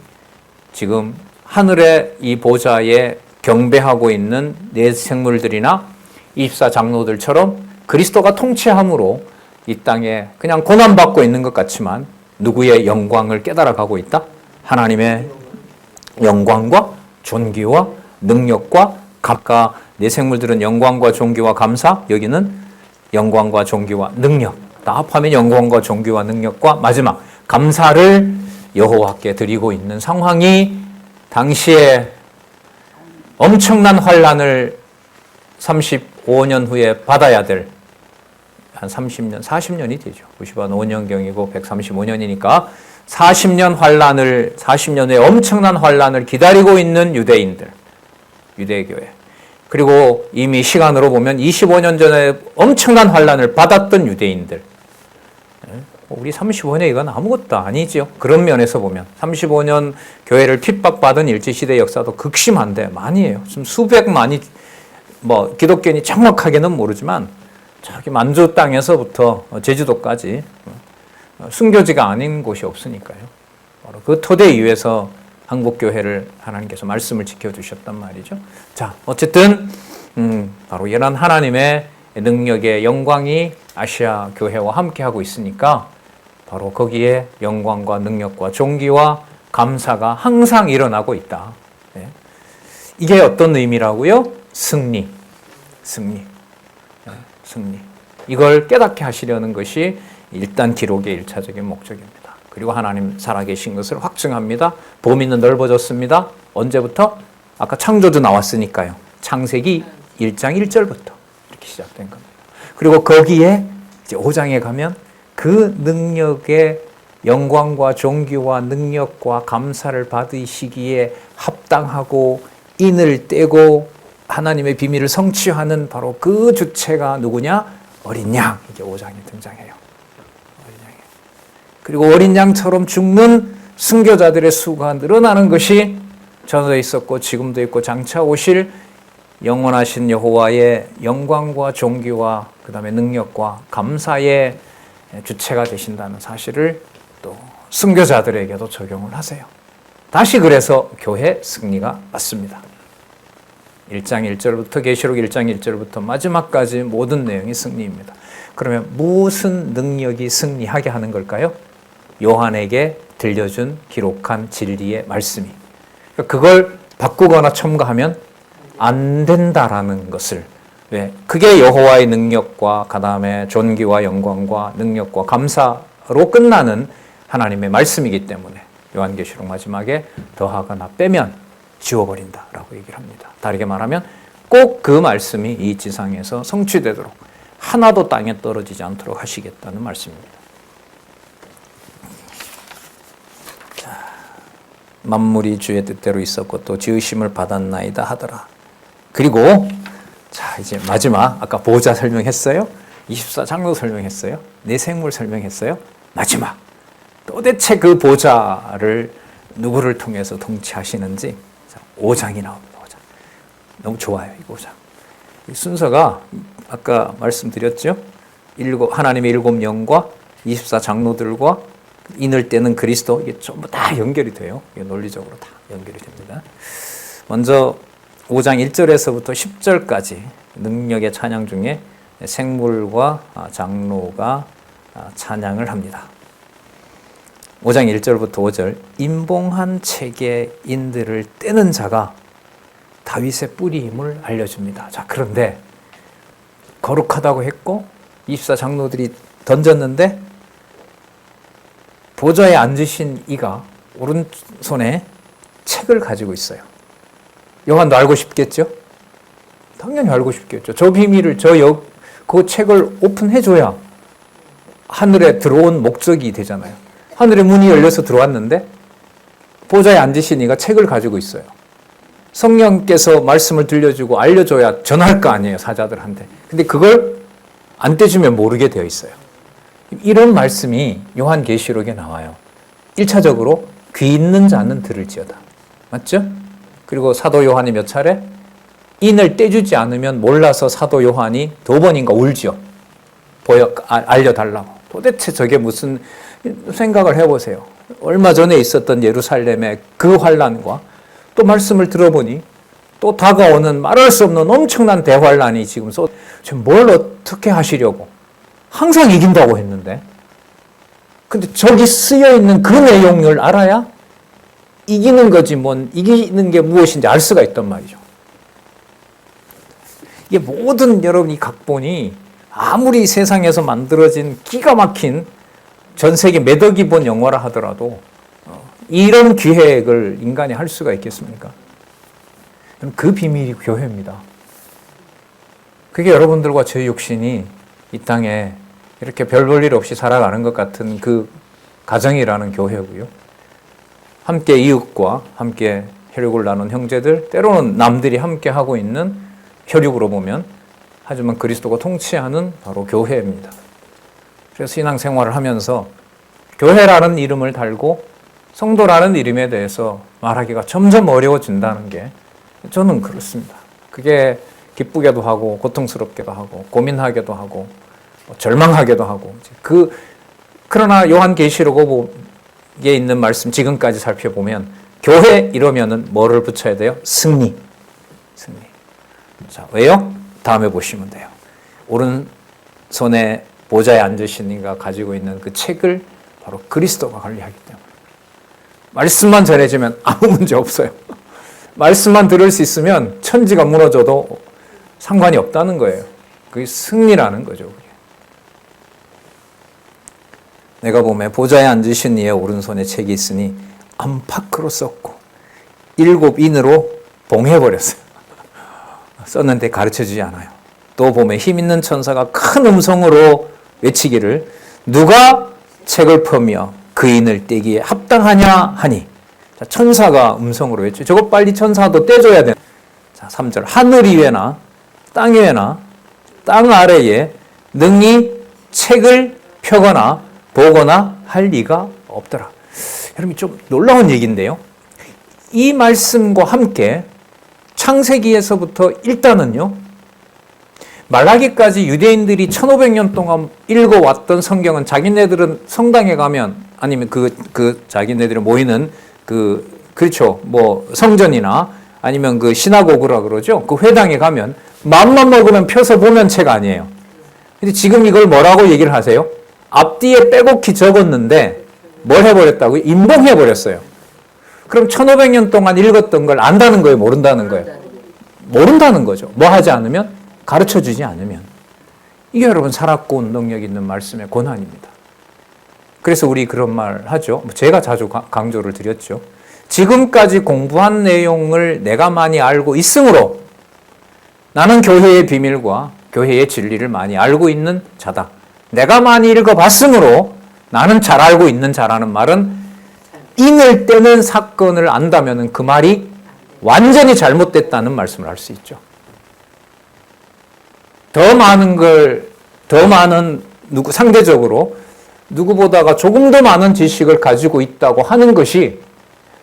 지금 하늘의 이 보좌에 경배하고 있는 내 생물들이나 24장로들처럼 그리스도가 통치함으로 이 땅에 그냥 고난받고 있는 것 같지만 누구의 영광을 깨달아가고 있다? 하나님의 영광과 존귀와 능력과 각각 내 생물들은 영광과 존귀와 감사, 여기는 영광과 존귀와 능력, 다 합하면 영광과 존귀와 능력과 마지막 감사를 여호와께 드리고 있는 상황이 당시에 엄청난 환란을 35년 후에 받아야 될 한 30년, 40년이 되죠. 90한 5년경이고 135년이니까 40년 환란을, 40년 후에 엄청난 환란을 기다리고 있는 유대인들, 유대교회. 그리고 이미 시간으로 보면 25년 전에 엄청난 환란을 받았던 유대인들. 우리 35년에 이건 아무것도 아니죠. 그런 면에서 보면 35년 교회를 핍박받은 일제시대 역사도 극심한데 많이에요. 지금 수백만이, 기독교인이 정확하게는 모르지만 저기 만주 땅에서부터 제주도까지 순교지가 아닌 곳이 없으니까요. 바로 그 토대 위에서 한국교회를 하나님께서 말씀을 지켜주셨단 말이죠. 자, 어쨌든 바로 이런 하나님의 능력의 영광이 아시아 교회와 함께하고 있으니까 바로 거기에 영광과 능력과 존귀와 감사가 항상 일어나고 있다. 이게 어떤 의미라고요? 승리. 이걸 깨닫게 하시려는 것이 일단 기록의 1차적인 목적입니다. 그리고 하나님 살아계신 것을 확증합니다. 범위는 넓어졌습니다. 언제부터? 아까 창조주 나왔으니까요. 창세기 1장 1절부터 이렇게 시작된 겁니다. 그리고 거기에 이제 5장에 가면 그 능력의 영광과 존귀와 능력과 감사를 받으시기에 합당하고 인을 떼고 하나님의 비밀을 성취하는 바로 그 주체가 누구냐? 어린 양. 이게 5장에 등장해요. 어린 양이에요. 그리고 어린 양처럼 죽는 순교자들의 수가 늘어나는 것이 전에 있었고 지금도 있고 장차 오실 영원하신 여호와의 영광과 존귀와 그 다음에 능력과 감사의 주체가 되신다는 사실을 또 순교자들에게도 적용을 하세요. 다시 그래서 교회 승리가 맞습니다. 1장 1절부터 계시록 1장 1절부터 마지막까지 모든 내용이 승리입니다. 그러면 무슨 능력이 승리하게 하는 걸까요? 요한에게 들려준 기록한 진리의 말씀이. 그걸 바꾸거나 첨가하면 안 된다라는 것을. 왜? 그게 여호와의 능력과 그다음에 존귀와 영광과 능력과 감사로 끝나는 하나님의 말씀이기 때문에 요한계시록 마지막에 더하거나 빼면 지워버린다라고 얘기를 합니다. 다르게 말하면 꼭 그 말씀이 이 지상에서 성취되도록 하나도 땅에 떨어지지 않도록 하시겠다는 말씀입니다. 만물이 주의 뜻대로 있었고 또 지으심을 받았나이다 하더라. 그리고 자 이제 마지막 아까 보좌 설명했어요. 24장로 설명했어요. 내 생물 설명했어요. 마지막 도대체 그 보좌를 누구를 통해서 통치하시는지 5장이 나옵니다. 5장. 너무 좋아요. 이 5장. 이 순서가 아까 말씀드렸죠. 하나님의 7 영과 24장로들과 인을 떼는 그리스도 이게 전부 다 연결이 돼요. 이게 논리적으로 다 연결이 됩니다. 먼저 5장 1절에서부터 10절까지 능력의 찬양 중에 생물과 장로가 찬양을 합니다. 5장 1절부터 5절 인봉한 책의 인들을 떼는 자가 다윗의 뿌리임을 알려줍니다. 자, 그런데 거룩하다고 했고 24장로들이 던졌는데 보좌에 앉으신 이가 오른손에 책을 가지고 있어요. 요한도 알고 싶겠죠? 당연히 알고 싶겠죠. 저 비밀을 그 책을 오픈해줘야 하늘에 들어온 목적이 되잖아요. 하늘의 문이 열려서 들어왔는데 보좌에 앉으신 이가 책을 가지고 있어요. 성령께서 말씀을 들려주고 알려줘야 전할 거 아니에요, 사자들한테. 근데 그걸 안 떼주면 모르게 되어 있어요. 이런 말씀이 요한계시록에 나와요. 1차적으로 귀 있는 자는 들을지어다. 맞죠? 그리고 사도 요한이 몇 차례 인을 떼주지 않으면 몰라서 사도 요한이 2번인가 울지요. 알려달라고. 도대체 저게 무슨 생각을 해보세요. 얼마 전에 있었던 예루살렘의 그 환란과 또 말씀을 들어보니 또 다가오는 말할 수 없는 엄청난 대환란이 지금 뭘 어떻게 하시려고 항상 이긴다고 했는데 근데 저기 쓰여 있는 그 내용을 알아야 이기는 거지 이기는 게 무엇인지 알 수가 있단 말이죠. 이게 모든 여러분 이 각본이 아무리 세상에서 만들어진 기가 막힌 전 세계 몇 억이 본 영화라 하더라도 이런 기획을 인간이 할 수가 있겠습니까? 그 비밀이 교회입니다. 그게 여러분들과 제 육신이 이 땅에 이렇게 별 볼 일 없이 살아가는 것 같은 그 가정이라는 교회고요. 함께 이웃과 함께 혈육을 나눈 형제들, 때로는 남들이 함께 하고 있는 혈육으로 보면 하지만 그리스도가 통치하는 바로 교회입니다. 그래서 신앙생활을 하면서 교회라는 이름을 달고 성도라는 이름에 대해서 말하기가 점점 어려워진다는 게 저는 그렇습니다. 그게 기쁘게도 하고 고통스럽게도 하고 고민하게도 하고 절망하게도 하고 그러나 요한계시록에 있는 말씀 지금까지 살펴보면 교회 이러면은 뭐를 붙여야 돼요? 승리. 자, 왜요? 다음에 보시면 돼요. 오른손에 보좌에 앉으신 이가 가지고 있는 그 책을 바로 그리스도가 관리하기 때문에 말씀만 전해지면 아무 문제 없어요. 말씀만 들을 수 있으면 천지가 무너져도 상관이 없다는 거예요. 그게 승리라는 거죠. 그게. 내가 보면 보좌에 앉으신 이의 오른손에 책이 있으니 안팎으로 썼고 7인으로 봉해버렸어요. 썼는데 가르쳐주지 않아요. 또 보면 힘 있는 천사가 큰 음성으로 외치기를 누가 책을 펴며 그 인을 떼기에 합당하냐 하니. 자, 천사가 음성으로 외쳐. 저거 빨리 천사도 떼줘야 돼. 자, 3절. 하늘 위에나 땅 위에나 땅 아래에 능히 책을 펴거나 보거나 할 리가 없더라. 여러분, 좀 놀라운 얘기인데요. 이 말씀과 함께 창세기에서부터 일단은요, 말라기까지 유대인들이 1500년 동안 읽어왔던 성경은 자기네들은 성당에 가면, 아니면 자기네들이 모이는 그렇죠, 뭐 성전이나 아니면 그 시나고그라 그러죠, 그 회당에 가면 마음만 먹으면 펴서 보면 책 아니에요. 근데 지금 이걸 뭐라고 얘기를 하세요? 앞뒤에 빼곡히 적었는데 뭘 해버렸다고요? 인봉해버렸어요. 그럼 1500년 동안 읽었던 걸 안다는 거예요? 모른다는 거예요? 모른다는 거죠. 뭐 하지 않으면? 가르쳐주지 않으면. 이게 여러분 살았고 능력 있는 말씀의 권한입니다. 그래서 우리 그런 말 하죠. 제가 자주 강조를 드렸죠. 지금까지 공부한 내용을 내가 많이 알고 있으므로 나는 교회의 비밀과 교회의 진리를 많이 알고 있는 자다. 내가 많이 읽어봤으므로 나는 잘 알고 있는 자라는 말은 인을 떼는 사건을 안다면 그 말이 완전히 잘못됐다는 말씀을 할 수 있죠. 더 많은 상대적으로 누구보다가 조금 더 많은 지식을 가지고 있다고 하는 것이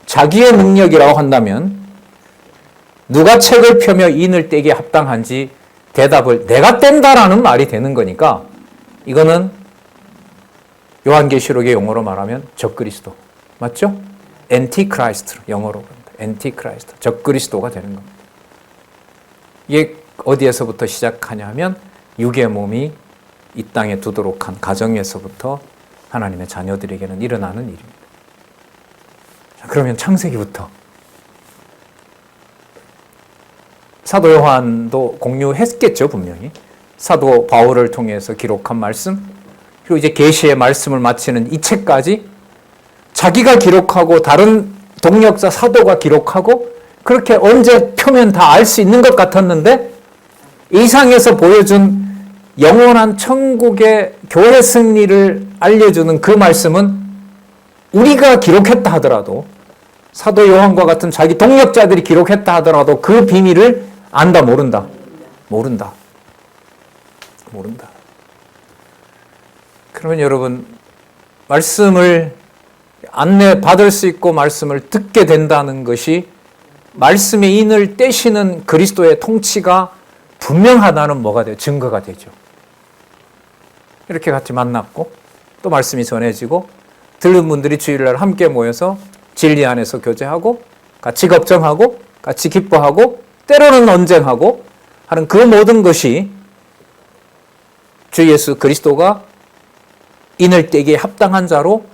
자기의 능력이라고 한다면 누가 책을 펴며 인을 떼기에 합당한지 대답을 내가 뗀다라는 말이 되는 거니까 이거는 요한계시록의 용어로 말하면 적그리스도. 맞죠? 엔티크라이스트, 영어로 엔티크라이스트, 적그리스도가 되는 겁니다. 이게 어디에서부터 시작하냐면 육의 몸이 이 땅에 두도록 한 가정에서부터 하나님의 자녀들에게는 일어나는 일입니다. 자, 그러면 창세기부터 사도 요한도 공유했겠죠, 분명히. 사도 바울을 통해서 기록한 말씀, 그리고 이제 계시의 말씀을 마치는 이 책까지 자기가 기록하고 다른 동역자 사도가 기록하고 그렇게 언제 펴면 다 알 수 있는 것 같았는데 이상에서 보여준 영원한 천국의 교회 승리를 알려주는 그 말씀은 우리가 기록했다 하더라도 사도 요한과 같은 자기 동역자들이 기록했다 하더라도 그 비밀을 안다, 모른다? 모른다. 그러면 여러분, 말씀을 안내받을 수 있고 말씀을 듣게 된다는 것이 말씀의 인을 떼시는 그리스도의 통치가 분명하다는 뭐가 돼요? 증거가 되죠. 이렇게 같이 만났고 또 말씀이 전해지고 들은 분들이 주일날 함께 모여서 진리 안에서 교제하고 같이 걱정하고 같이 기뻐하고 때로는 언쟁하고 하는 그 모든 것이 주 예수 그리스도가 인을 떼기에 합당한 자로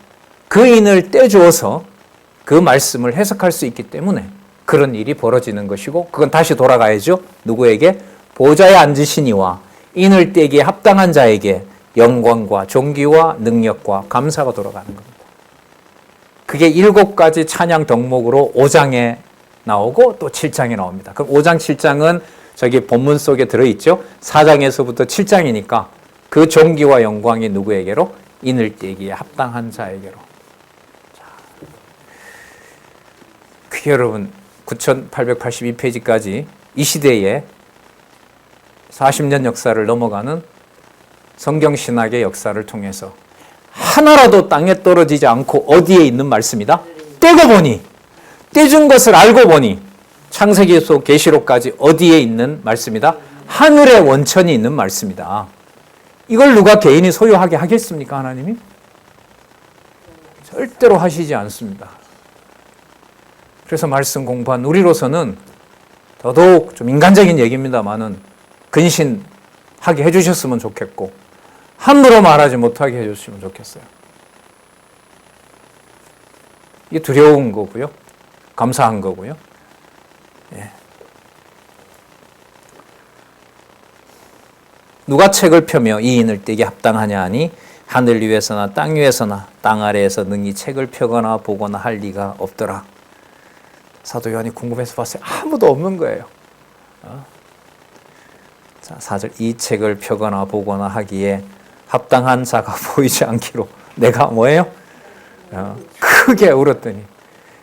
그 인을 떼주어서 그 말씀을 해석할 수 있기 때문에 그런 일이 벌어지는 것이고, 그건 다시 돌아가야죠. 누구에게? 보좌에 앉으신 이와 인을 떼기에 합당한 자에게 영광과 존귀와 능력과 감사가 돌아가는 겁니다. 그게 7가지 찬양 덕목으로 5장에 나오고 또 7장에 나옵니다. 그럼 5장, 7장은 저기 본문 속에 들어있죠. 4장에서부터 7장이니까 그 존귀와 영광이 누구에게로? 인을 떼기에 합당한 자에게로. 그게 여러분 9882페이지까지 이 시대에 40년 역사를 넘어가는 성경신학의 역사를 통해서 하나라도 땅에 떨어지지 않고 어디에 있는 말씀이다? 떼고 보니, 떼준 것을 알고 보니 창세기에서 계시록까지 어디에 있는 말씀이다? 하늘의 원천이 있는 말씀이다. 이걸 누가 개인이 소유하게 하겠습니까, 하나님이? 절대로 하시지 않습니다. 그래서 말씀 공부한 우리로서는 더더욱 좀 인간적인 얘기입니다만은 근신하게 해주셨으면 좋겠고 함부로 말하지 못하게 해주시면 좋겠어요. 이게 두려운 거고요. 감사한 거고요. 예. 누가 책을 펴며 이 인을 떼기 합당하냐 하니 하늘 위에서나 땅 위에서나 땅 아래에서 능히 책을 펴거나 보거나 할 리가 없더라. 사도 요한이 궁금해서 봤어요. 아무도 없는 거예요. 자, 4절 이 책을 펴거나 보거나 하기에 합당한 자가 보이지 않기로 내가 뭐예요? 크게 울었더니.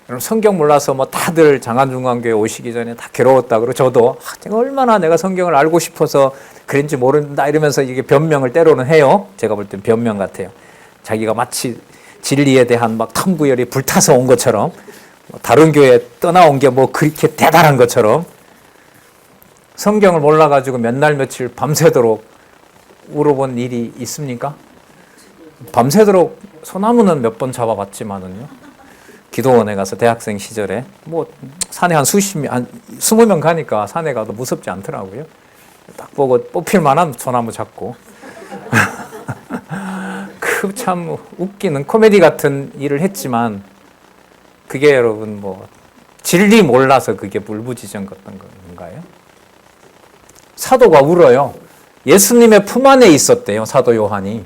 여러분 성경 몰라서 뭐 다들 장안중앙교회 오시기 전에 다 괴로웠다 그러고 저도 얼마나 내가 성경을 알고 싶어서 그런지 모른다 이러면서 이게 변명을 때로는 해요. 제가 볼 땐 변명 같아요. 자기가 마치 진리에 대한 막 탐구열이 불타서 온 것처럼 다른 교회 떠나온 게 뭐 그렇게 대단한 것처럼 성경을 몰라가지고 몇 날 며칠 밤새도록 울어본 일이 있습니까? 밤새도록 소나무는 몇 번 잡아봤지만은요. 기도원에 가서 대학생 시절에 뭐 산에 한 20명 가니까 산에 가도 무섭지 않더라고요. 딱 보고 뽑힐 만한 소나무 잡고 그 참 웃기는 코미디 같은 일을 했지만 그게 여러분 뭐 진리 몰라서 그게 불부지정 같은 건가요? 사도가 울어요. 예수님의 품 안에 있었대요. 사도 요한이.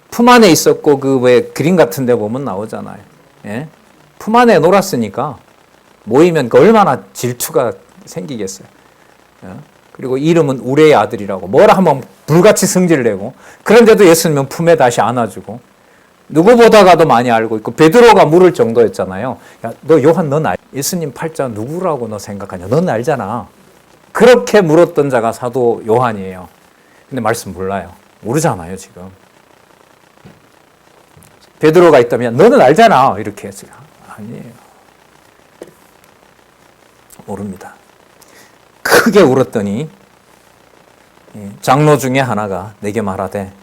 품 안에 있었고 그 왜 그림 같은 데 보면 나오잖아요. 예? 품 안에 놀았으니까 모이면 그 얼마나 질투가 생기겠어요. 예? 그리고 이름은 우레의 아들이라고 뭐라 하면 불같이 성질을 내고 그런데도 예수님은 품에 다시 안아주고 누구보다가도 많이 알고 있고 베드로가 물을 정도였잖아요. 야, 너 요한 넌 예수님 팔자 누구라고 너 생각하냐? 넌 알잖아. 그렇게 물었던 자가 사도 요한이에요. 근데 말씀 몰라요. 모르잖아요 지금. 베드로가 있다면 너는 알잖아 이렇게 했어요. 아니에요. 모릅니다. 크게 울었더니 장로 중에 하나가 내게 말하되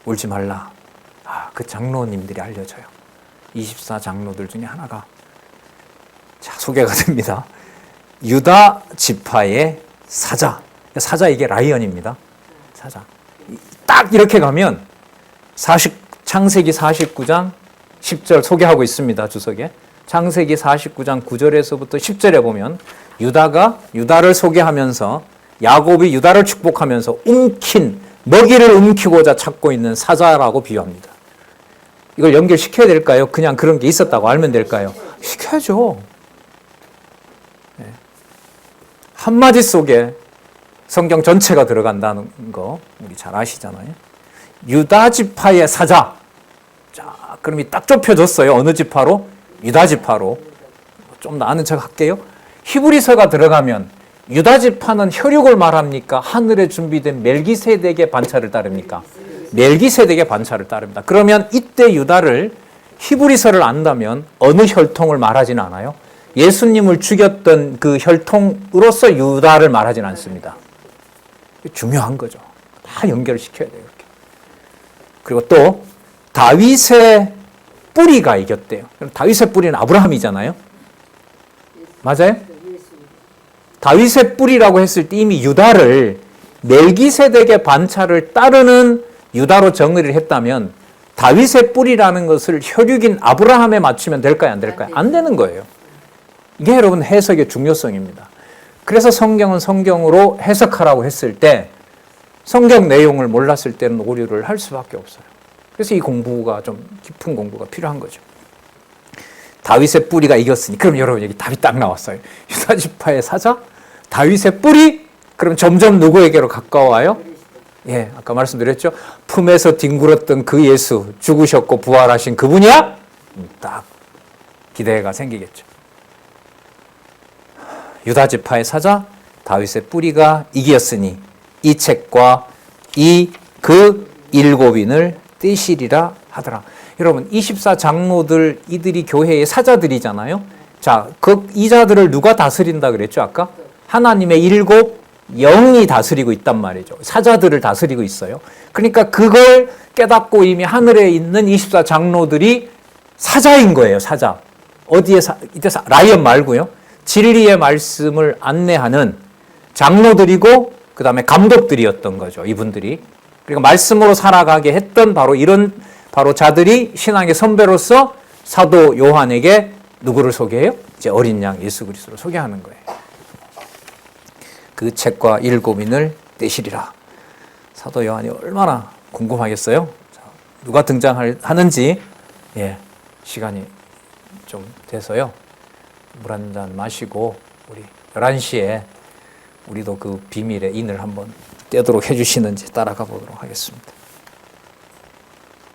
울지 말라. 그 장로님들이 알려져요. 24 장로들 중에 하나가 자 소개가 됩니다. 유다 지파의 사자. 사자 이게 라이언입니다. 사자. 딱 이렇게 가면 창세기 49장 10절 소개하고 있습니다. 주석에. 창세기 49장 9절에서부터 10절에 보면 유다가 유다를 소개하면서 야곱이 유다를 축복하면서 먹이를 움키고자 찾고 있는 사자라고 비유합니다. 이걸 연결시켜야 될까요? 그냥 그런 게 있었다고 알면 될까요? 시켜야죠. 네. 한마디 속에 성경 전체가 들어간다는 거 우리 잘 아시잖아요. 유다 지파의 사자. 자, 그럼 딱 좁혀졌어요. 어느 지파로? 유다 지파로. 좀 더 아는 척 할게요. 히브리서가 들어가면 유다 지파는 혈육을 말합니까? 하늘에 준비된 멜기세덱의 반차를 따릅니까? 멜기세덱의 반차를 따릅니다. 그러면 이때 유다를 히브리서를 안다면 어느 혈통을 말하지는 않아요. 예수님을 죽였던 그 혈통으로서 유다를 말하지는 않습니다. 중요한 거죠. 다 연결시켜야 돼요. 이렇게. 그리고 또 다윗의 뿌리가 이겼대요. 그럼 다윗의 뿌리는 아브라함이잖아요. 맞아요? 다윗의 뿌리라고 했을 때 이미 유다를 멜기세덱의 반차를 따르는 유다로 정의를 했다면 다윗의 뿌리라는 것을 혈육인 아브라함에 맞추면 될까요? 안 될까요? 안 되는 거예요. 이게 여러분 해석의 중요성입니다. 그래서 성경은 성경으로 해석하라고 했을 때 성경 내용을 몰랐을 때는 오류를 할 수밖에 없어요. 그래서 이 공부가 좀 깊은 공부가 필요한 거죠. 다윗의 뿌리가 이겼으니 그럼 여러분 여기 답이 딱 나왔어요. 유다 지파의 사자, 다윗의 뿌리, 그럼 점점 누구에게로 가까워요? 예, 아까 말씀드렸죠. 품에서 뒹굴었던 그 예수, 죽으셨고 부활하신 그분이야? 딱 기대가 생기겠죠. 유다 지파의 사자, 다윗의 뿌리가 이겼으니 이 책과 그 7인을 떼시리라 하더라. 여러분 24 장로들 이들이 교회의 사자들이잖아요. 자, 이 자들을 누가 다스린다 그랬죠 아까? 하나님의 7 영이 다스리고 있단 말이죠. 사자들을 다스리고 있어요. 그러니까 그걸 깨닫고 이미 하늘에 있는 24 장로들이 사자인 거예요. 사자. 어디에 이때 라이언 말고요. 진리의 말씀을 안내하는 장로들이고 그 다음에 감독들이었던 거죠. 이분들이. 그러니까 말씀으로 살아가게 했던 바로 자들이 신앙의 선배로서 사도 요한에게 누구를 소개해요? 이제 어린 양 예수 그리스도를 소개하는 거예요. 그 책과 7인을 떼시리라. 사도 요한이 얼마나 궁금하겠어요? 자, 누가 등장하는지 시간이 좀 돼서요. 물 한 잔 마시고 우리 11시에 우리도 그 비밀의 인을 한번 떼도록 해주시는지 따라가 보도록 하겠습니다.